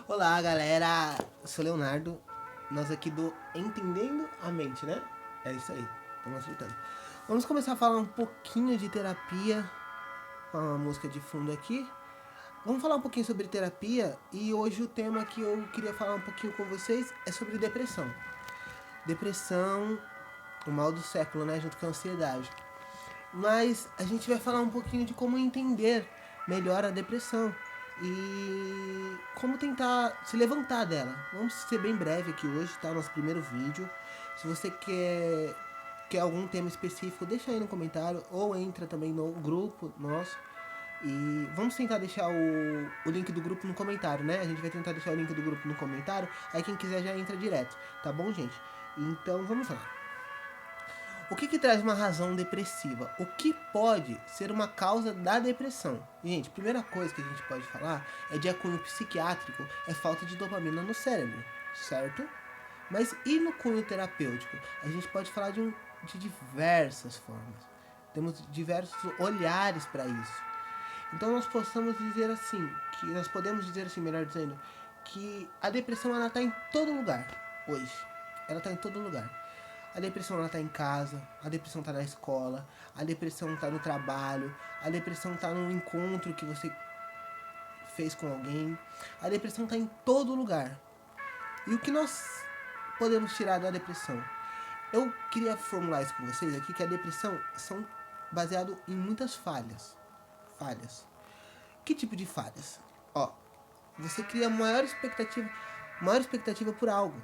Olá, galera! Eu sou o Leonardo, nós aqui do Entendendo a Mente, né? É isso aí, estamos acertando. Vamos começar a falar um pouquinho de terapia, com a música de fundo aqui. Vamos falar um pouquinho sobre terapia e hoje o tema que eu queria falar um pouquinho com vocês é sobre depressão. Depressão, o mal do século, né? Junto com a ansiedade. Mas a gente vai falar um pouquinho de como entender melhor a depressão e como tentar se levantar dela. Vamos ser bem breve aqui hoje, tá? Nosso primeiro vídeo. Se você quer algum tema específico, deixa aí no comentário ou entra também no grupo nosso. E vamos tentar deixar o link do grupo no comentário, né? A gente vai tentar deixar o link do grupo no comentário. Aí quem quiser já entra direto, tá bom, gente? Então vamos lá. O que traz uma razão depressiva? O que pode ser uma causa da depressão? Gente, primeira coisa que a gente pode falar é de cunho psiquiátrico, é falta de dopamina no cérebro, certo? Mas e no cunho terapêutico? A gente pode falar de diversas formas. Temos diversos olhares para isso. Então nós podemos dizer assim, melhor dizendo, que a depressão ela está em todo lugar hoje. Ela está em todo lugar. A depressão ela tá em casa, a depressão tá na escola, a depressão tá no trabalho, a depressão tá no encontro que você fez com alguém. A depressão tá em todo lugar. E o que nós podemos tirar da depressão? Eu queria formular isso com vocês aqui, que a depressão são baseado em muitas falhas. Falhas. Que tipo de falhas? Ó, você cria maior expectativa por algo.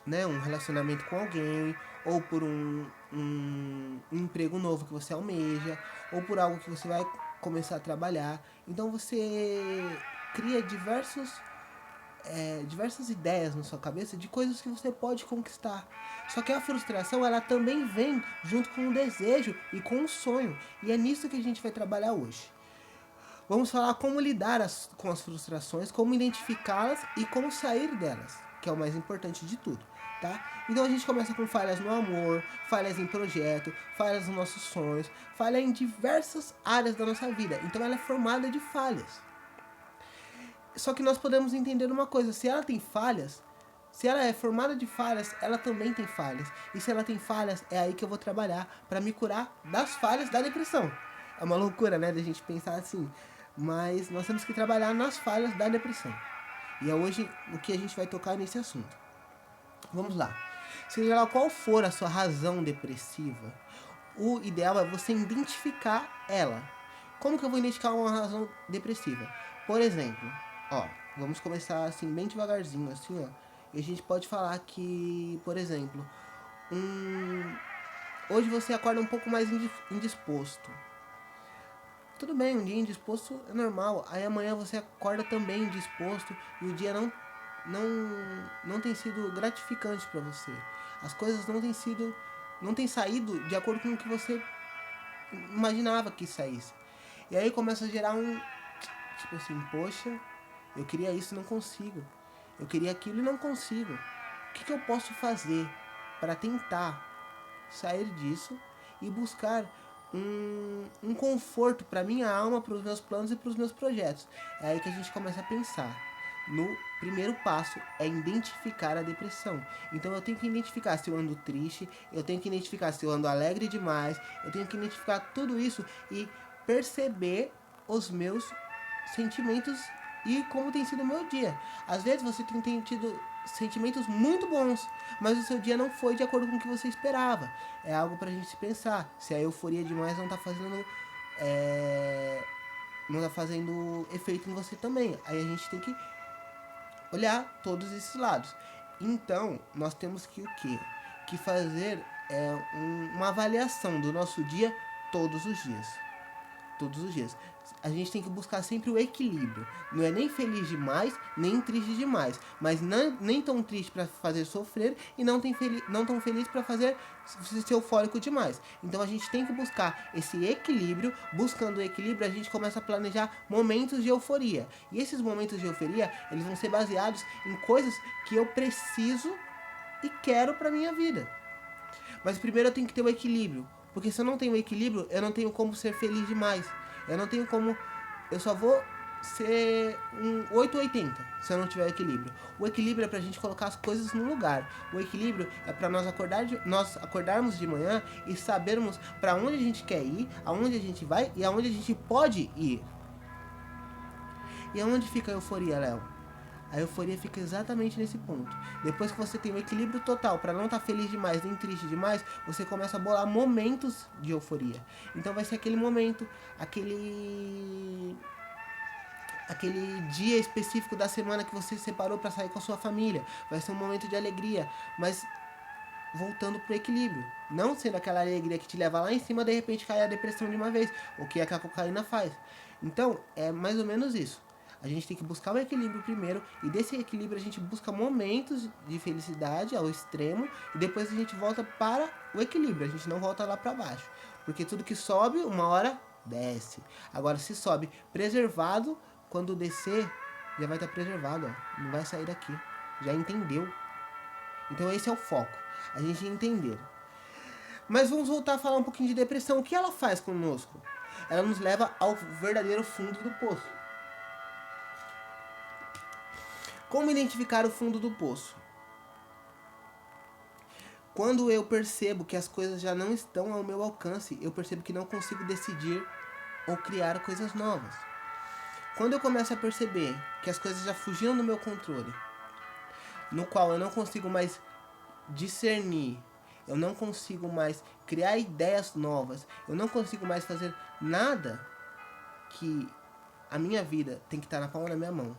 Né, um relacionamento com alguém, ou por um emprego novo que você almeja, ou por algo que você vai começar a trabalhar. Então você cria diversas ideias na sua cabeça de coisas que você pode conquistar. Só que a frustração ela também vem junto com o desejo e com o sonho. E é nisso que a gente vai trabalhar hoje. Vamos falar como lidar com as frustrações, como identificá-las e como sair delas, que é o mais importante de tudo, tá? Então a gente começa com falhas no amor, falhas em projeto, falhas nos nossos sonhos, falha em diversas áreas da nossa vida. Então ela é formada de falhas. Só que nós podemos entender uma coisa, se ela tem falhas, se ela é formada de falhas, ela também tem falhas. E se ela tem falhas, é aí que eu vou trabalhar para me curar das falhas da depressão. É uma loucura, né, da gente pensar assim. Mas nós temos que trabalhar nas falhas da depressão. E é hoje o que a gente vai tocar nesse assunto. Vamos lá. Seja lá qual for a sua razão depressiva, o ideal é você identificar ela. Como que eu vou identificar uma razão depressiva? Por exemplo, ó, vamos começar assim bem devagarzinho, assim, ó. E a gente pode falar que, por exemplo, hoje você acorda um pouco mais indisposto. Tudo bem, um dia indisposto é normal. Aí amanhã você acorda também indisposto e o dia não tem sido gratificante para você. As coisas não têm saído de acordo com o que você imaginava que saísse. E aí começa a gerar tipo assim, poxa, eu queria isso e não consigo. Eu queria aquilo e não consigo. O que eu posso fazer para tentar sair disso e buscar um conforto para minha alma, para os meus planos e para os meus projetos? É aí que a gente começa a pensar. No primeiro passo é identificar a depressão. Então eu tenho que identificar se eu ando triste, eu tenho que identificar se eu ando alegre demais, eu tenho que identificar tudo isso e perceber os meus sentimentos e como tem sido o meu dia. Às vezes você tem tido sentimentos muito bons, mas o seu dia não foi de acordo com o que você esperava. É algo pra gente pensar. Se a euforia demais não tá fazendo efeito em você também. Aí a gente tem que olhar todos esses lados. Então, nós temos que o quê? Que fazer uma avaliação do nosso dia todos os dias. Todos os dias. A gente tem que buscar sempre o equilíbrio. Não é nem feliz demais, nem triste demais. Mas nem tão triste para fazer sofrer e não tão feliz para fazer ser eufórico demais. Então a gente tem que buscar esse equilíbrio. Buscando o equilíbrio, a gente começa a planejar momentos de euforia. E esses momentos de euforia, eles vão ser baseados em coisas que eu preciso e quero para minha vida. Mas primeiro eu tenho que ter o equilíbrio. Porque se eu não tenho equilíbrio, eu não tenho como ser feliz demais. Eu não tenho como... Eu só vou ser um 880 se eu não tiver equilíbrio. O equilíbrio é pra gente colocar as coisas no lugar. O equilíbrio é pra nós acordarmos de manhã e sabermos pra onde a gente quer ir, aonde a gente vai e aonde a gente pode ir. E aonde fica a euforia, Léo? A euforia fica exatamente nesse ponto. Depois que você tem um equilíbrio total, para não estar feliz demais nem triste demais, você começa a bolar momentos de euforia. Então vai ser aquele momento, aquele dia específico da semana que você separou para sair com a sua família. Vai ser um momento de alegria, mas voltando pro equilíbrio. Não sendo aquela alegria que te leva lá em cima, de repente cai a depressão de uma vez, o que é que a cocaína faz. Então, é mais ou menos isso. A gente tem que buscar o equilíbrio primeiro, e desse equilíbrio a gente busca momentos de felicidade ao extremo, e depois a gente volta para o equilíbrio, a gente não volta lá para baixo. Porque tudo que sobe, uma hora desce. Agora, se sobe preservado, quando descer, já vai estar preservado, ó. Não vai sair daqui. Já entendeu? Então esse é o foco, a gente entender. Mas vamos voltar a falar um pouquinho de depressão. O que ela faz conosco? Ela nos leva ao verdadeiro fundo do poço. Como identificar o fundo do poço? Quando eu percebo que as coisas já não estão ao meu alcance, eu percebo que não consigo decidir ou criar coisas novas. Quando eu começo a perceber que as coisas já fugiram do meu controle, no qual eu não consigo mais discernir, eu não consigo mais criar ideias novas, eu não consigo mais fazer nada, que a minha vida tem que estar na palma da minha mão.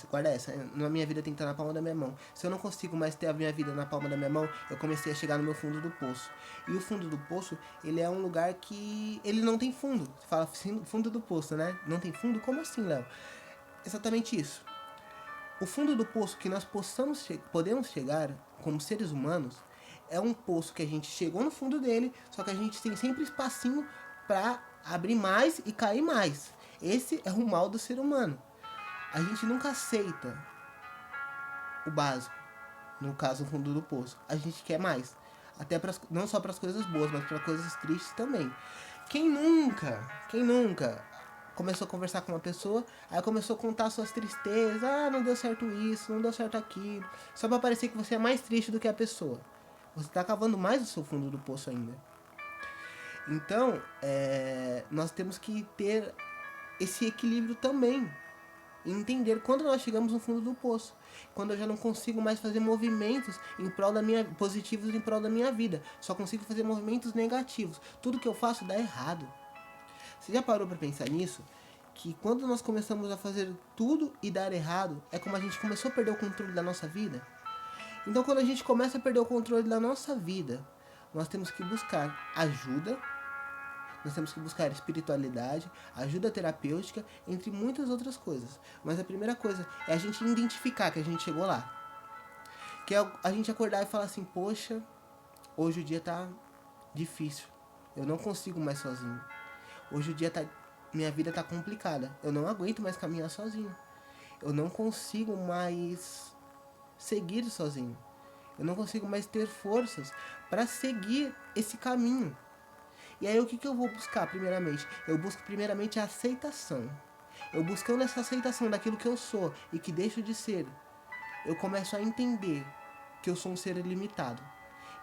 Guarda essa, na minha vida tem que estar na palma da minha mão. Se eu não consigo mais ter a minha vida na palma da minha mão, eu comecei a chegar no meu fundo do poço. E o fundo do poço, ele é um lugar que ele não tem fundo. Você fala fundo do poço, né? Não tem fundo? Como assim, Léo? Exatamente isso. O fundo do poço que nós podemos chegar como seres humanos é um poço que a gente chegou no fundo dele, só que a gente tem sempre espacinho para abrir mais e cair mais. Esse é o mal do ser humano. A gente nunca aceita o básico, no caso o fundo do poço. A gente quer mais, até não só para as coisas boas, mas para coisas tristes também. Quem nunca começou a conversar com uma pessoa, aí começou a contar suas tristezas, não deu certo isso, não deu certo aquilo, só para parecer que você é mais triste do que a pessoa. Você está cavando mais o seu fundo do poço ainda. Então, nós temos que ter esse equilíbrio também. E entender quando nós chegamos no fundo do poço. Quando eu já não consigo mais fazer movimentos positivos em prol da minha vida. Só consigo fazer movimentos negativos. Tudo que eu faço dá errado. Você já parou para pensar nisso? Que quando nós começamos a fazer tudo e dar errado, é como a gente começou a perder o controle da nossa vida? Então, quando a gente começa a perder o controle da nossa vida, nós temos que buscar ajuda, nós temos que buscar espiritualidade, ajuda terapêutica, entre muitas outras coisas. Mas a primeira coisa é a gente identificar que a gente chegou lá. Que é a gente acordar e falar assim, poxa, hoje o dia tá difícil, eu não consigo mais sozinho. Hoje o dia tá, minha vida tá complicada, eu não aguento mais caminhar sozinho. Eu não consigo mais seguir sozinho. Eu não consigo mais ter forças para seguir esse caminho. E aí o que eu vou buscar primeiramente? Eu busco primeiramente a aceitação. Eu buscando essa aceitação daquilo que eu sou e que deixo de ser, eu começo a entender que eu sou um ser limitado.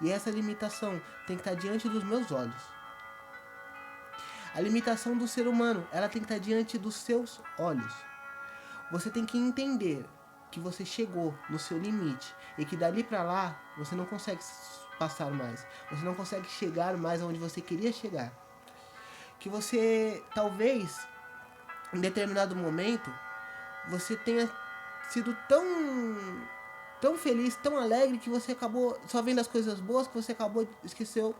E essa limitação tem que estar diante dos meus olhos. A limitação do ser humano, ela tem que estar diante dos seus olhos. Você tem que entender que você chegou no seu limite e que dali para lá você não consegue passar mais. Você não consegue chegar mais onde você queria chegar. Que você, talvez, em determinado momento, você tenha sido tão feliz, tão alegre, que você acabou só vendo as coisas boas, que você esqueceu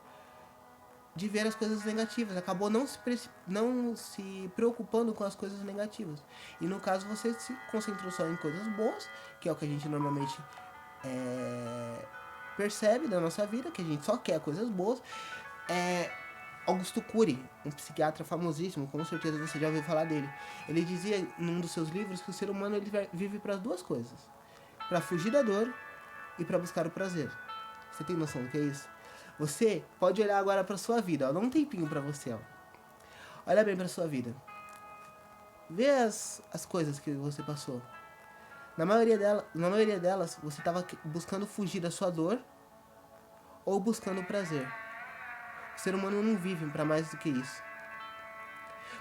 de ver as coisas negativas. Acabou não se preocupando com as coisas negativas. E no caso você se concentrou só em coisas boas, que é o que a gente normalmente percebe da nossa vida, que a gente só quer coisas boas. Augusto Cury, um psiquiatra famosíssimo, com certeza você já ouviu falar dele. Ele dizia num dos seus livros que o ser humano ele vive para as duas coisas: para fugir da dor e para buscar o prazer. Você tem noção do que é isso? Você pode olhar agora para sua vida, ó, dá um tempinho para você, ó. Olha bem para sua vida. vê as coisas que você passou. Na maioria delas, você estava buscando fugir da sua dor ou buscando prazer. O ser humano não vive para mais do que isso.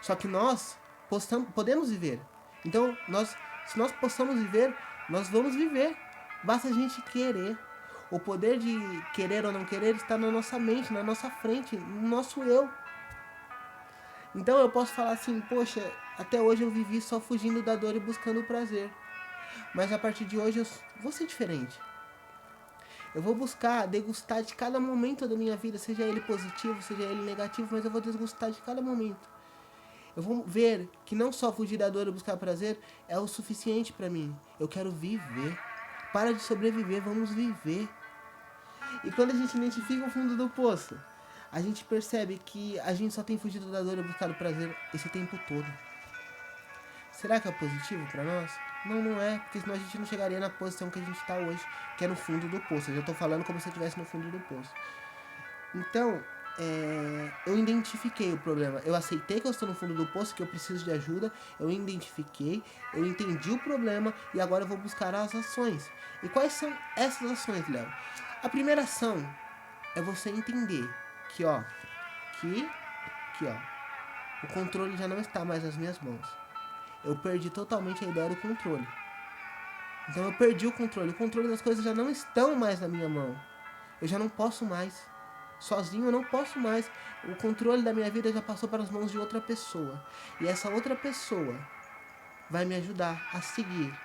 Só que nós podemos viver. Então, se nós possamos viver, nós vamos viver. Basta a gente querer. O poder de querer ou não querer está na nossa mente, na nossa frente, no nosso eu. Então eu posso falar assim, poxa, até hoje eu vivi só fugindo da dor e buscando o prazer. Mas a partir de hoje eu vou ser diferente. Eu vou buscar degustar de cada momento da minha vida, seja ele positivo, seja ele negativo, mas eu vou degustar de cada momento. Eu vou ver que não só fugir da dor e buscar prazer é o suficiente para mim. Eu quero viver. Para de sobreviver, vamos viver. E quando a gente identifica o fundo do poço, a gente percebe que a gente só tem fugido da dor e buscado prazer esse tempo todo. Será que é positivo para nós? Não, não é, porque senão a gente não chegaria na posição que a gente está hoje, que é no fundo do poço. Eu já estou falando como se eu estivesse no fundo do poço. Então, eu identifiquei o problema. Eu aceitei que eu estou no fundo do poço, que eu preciso de ajuda. Eu identifiquei, eu entendi o problema e agora eu vou buscar as ações. E quais são essas ações, Léo? A primeira ação é você entender que, ó, o controle já não está mais nas minhas mãos. Eu perdi totalmente a ideia do controle. Então eu perdi o controle. O controle das coisas já não estão mais na minha mão. Eu já não posso mais. Sozinho eu não posso mais. O controle da minha vida já passou para as mãos de outra pessoa. E essa outra pessoa vai me ajudar a seguir.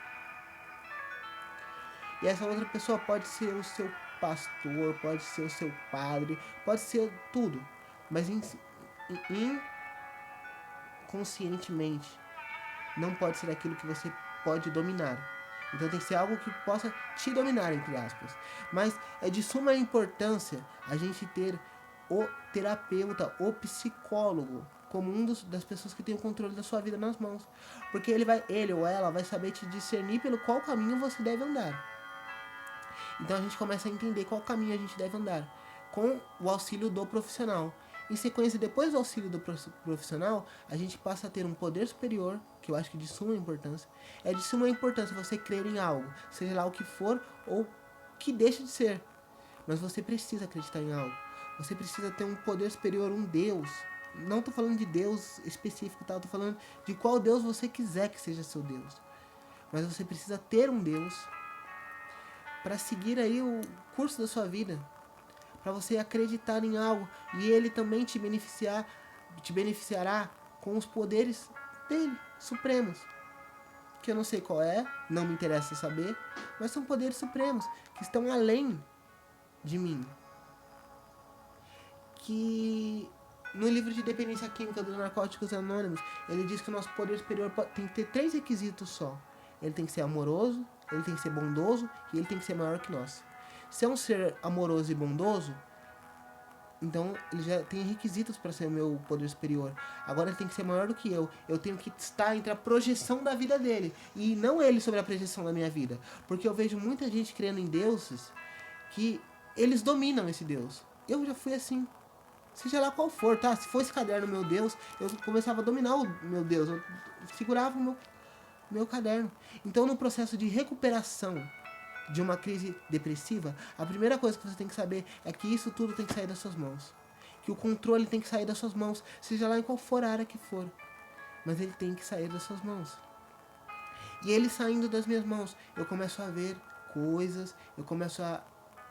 E essa outra pessoa pode ser o seu pastor, pode ser o seu padre, pode ser tudo. Mas inconscientemente não pode ser aquilo que você pode dominar. Então tem que ser algo que possa te dominar, entre aspas. Mas é de suma importância a gente ter o terapeuta, o psicólogo, como das pessoas que tem o controle da sua vida nas mãos. Porque ele ou ela vai saber te discernir pelo qual caminho você deve andar. Então a gente começa a entender qual caminho a gente deve andar, com o auxílio do profissional. Em sequência, depois do auxílio do profissional, a gente passa a ter um poder superior, que eu acho que de suma importância. É de suma importância você crer em algo, seja lá o que for ou que deixe de ser. Mas você precisa acreditar em algo. Você precisa ter um poder superior, um Deus. Não estou falando de Deus específico, tá? Estou falando de qual Deus você quiser que seja seu Deus. Mas você precisa ter um Deus para seguir aí o curso da sua vida, para você acreditar em algo e ele também te beneficiará com os poderes dele, supremos, que eu não sei qual é, não me interessa saber, mas são poderes supremos que estão além de mim. Que no livro de Dependência Química dos Narcóticos Anônimos, ele diz que o nosso poder superior tem que ter 3 requisitos só. Ele tem que ser amoroso, ele tem que ser bondoso e ele tem que ser maior que nós. Se é um ser amoroso e bondoso, então ele já tem requisitos para ser o meu poder superior. Agora ele tem que ser maior do que eu. Eu tenho que estar entre a projeção da vida dele e não ele sobre a projeção da minha vida. Porque eu vejo muita gente crendo em deuses que eles dominam esse Deus. Eu já fui assim. Seja lá qual for, tá? Se fosse caderno meu Deus, eu começava a dominar o meu Deus. Eu segurava o meu caderno. Então, no processo de recuperação de uma crise depressiva, a primeira coisa que você tem que saber é que isso tudo tem que sair das suas mãos. Que o controle tem que sair das suas mãos, seja lá em qual for a área que for. Mas ele tem que sair das suas mãos. E ele saindo das minhas mãos, eu começo a ver coisas, eu começo a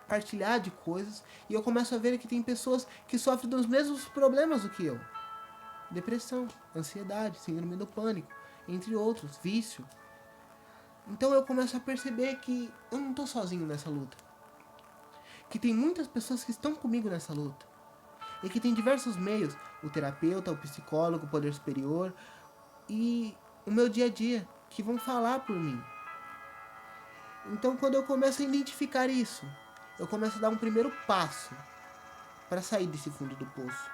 partilhar de coisas, e eu começo a ver que tem pessoas que sofrem dos mesmos problemas do que eu. Depressão, ansiedade, síndrome do pânico, entre outros, vício. Então eu começo a perceber que eu não estou sozinho nessa luta. Que tem muitas pessoas que estão comigo nessa luta. E que tem diversos meios, o terapeuta, o psicólogo, o poder superior e o meu dia a dia, que vão falar por mim. Então quando eu começo a identificar isso, eu começo a dar um primeiro passo para sair desse fundo do poço.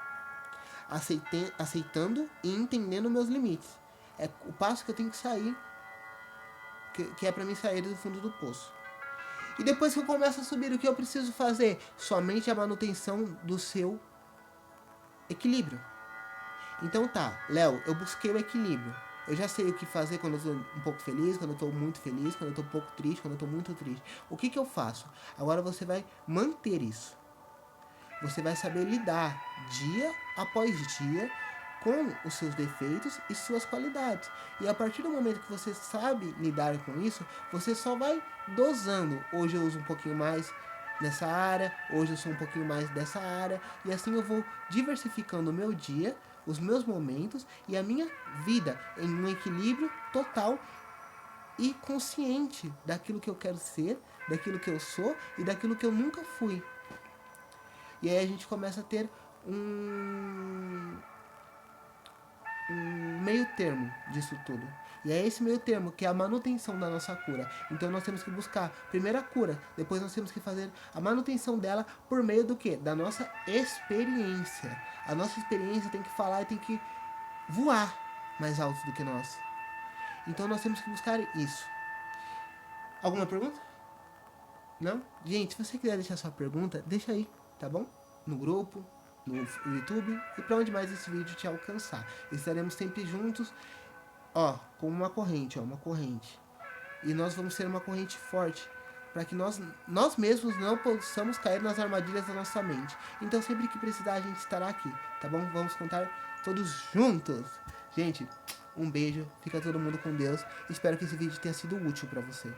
Aceitando e entendendo meus limites. É o passo que eu tenho que sair, que é para mim sair do fundo do poço. E depois que eu começo a subir, o que eu preciso fazer? Somente a manutenção do seu equilíbrio. Então tá, Léo, eu busquei o equilíbrio. Eu já sei o que fazer quando eu tô um pouco feliz, quando eu tô muito feliz, quando eu tô um pouco triste, quando eu tô muito triste. O que que eu faço? Agora você vai manter isso. Você vai saber lidar dia após dia com os seus defeitos e suas qualidades. E a partir do momento que você sabe lidar com isso, você só vai dosando. Hoje eu uso um pouquinho mais nessa área, hoje eu sou um pouquinho mais dessa área, e assim eu vou diversificando o meu dia, os meus momentos e a minha vida em um equilíbrio total e consciente daquilo que eu quero ser, daquilo que eu sou e daquilo que eu nunca fui. E aí a gente começa a ter um meio termo disso tudo. E é esse meio termo que é a manutenção da nossa cura. Então nós temos que buscar primeiro a cura, depois nós temos que fazer a manutenção dela por meio do quê? Da nossa experiência. A nossa experiência tem que falar e tem que voar mais alto do que nós. Então nós temos que buscar isso. Alguma pergunta? Não? Gente, se você quiser deixar sua pergunta, deixa aí, tá bom? No grupo, no YouTube e para onde mais esse vídeo te alcançar. Estaremos sempre juntos, ó, com uma corrente, ó, uma corrente. E nós vamos ser uma corrente forte para que nós mesmos não possamos cair nas armadilhas da nossa mente. Então sempre que precisar a gente estará aqui, tá bom? Vamos contar todos juntos. Gente, um beijo, fica todo mundo com Deus. Espero que esse vídeo tenha sido útil para você.